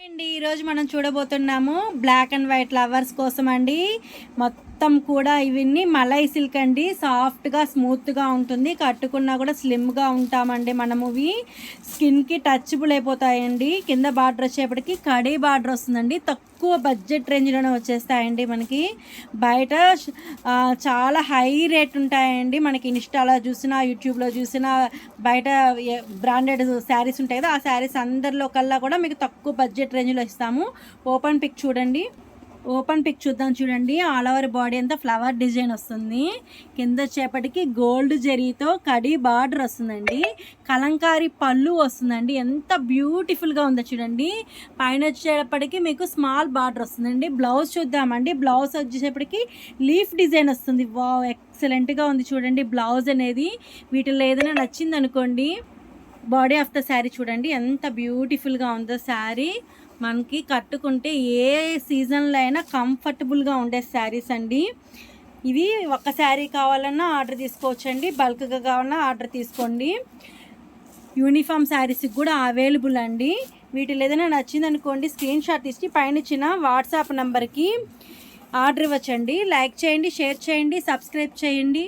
అండి ఈరోజు మనం చూడబోతున్నాము బ్లాక్ అండ్ వైట్ లవర్స్ కోసం అండి. మొత్తం కూడా ఇవన్నీ మలై సిల్క్ అండి. సాఫ్ట్గా స్మూత్గా ఉంటుంది, కట్టుకున్నా కూడా స్లిమ్గా ఉంటామండి. మనము ఇవి స్కిన్కి టచబుల్ అయిపోతాయండి. కింద బార్డర్ వచ్చేప్పటికి కడీ బార్డర్ వస్తుందండి. తక్కువ బడ్జెట్ రేంజ్లోనే వచ్చేస్తాయండి. మనకి బయట చాలా హై రేట్ ఉంటాయండి. మనకి ఇన్స్టాలో చూసినా యూట్యూబ్లో చూసినా బయట బ్రాండెడ్ శారీస్ ఉంటాయి కదా, ఆ శారీస్ అందరిలో కల్లా కూడా మీకు తక్కువ బడ్జెట్ రేంజ్లో ఇస్తాము. ఓపెన్ పిక్ చూడండి. ఓపెన్ పిక్ చూద్దాం చూడండి. ఆల్ ఓవర్ బాడీ అంతా ఫ్లవర్ డిజైన్ వస్తుంది. కింద వచ్చేపటికి గోల్డ్ జరీతో కడీ బార్డర్ వస్తుందండి. కలంకారీ పళ్ళు వస్తుందండి. ఎంత బ్యూటిఫుల్గా ఉందో చూడండి. పైన వచ్చేటప్పటికి మీకు స్మాల్ బార్డర్ వస్తుందండి. బ్లౌజ్ చూద్దామండి. బ్లౌజ్ వచ్చేటప్పటికి లీఫ్ డిజైన్ వస్తుంది. వావ్, ఎక్సలెంట్గా ఉంది చూడండి బ్లౌజ్ అనేది. వీటిలో ఏదైనా నచ్చింది అనుకోండి. బాడీ ఆఫ్ ద శారీ చూడండి ఎంత బ్యూటిఫుల్గా ఉందో శారీ. మనకి కట్టుకుంటే ఏ సీజన్లో అయినా కంఫర్టబుల్గా ఉండే శారీస్ అండి. ఇది ఒక శారీ కావాలన్నా ఆర్డర్ తీసుకోవచ్చండి, బల్క్గా కావాలన్నా ఆర్డర్ తీసుకోండి. యూనిఫామ్ శారీస్కి కూడా అవైలబుల్ అండి. వీటిలో ఏదైనా నచ్చిందనుకోండి, స్క్రీన్ షాట్ తీసి పైన ఇచ్చిన వాట్సాప్ నెంబర్కి ఆర్డర్ ఇవ్వచ్చండి. లైక్ చేయండి, షేర్ చేయండి, సబ్స్క్రైబ్ చేయండి.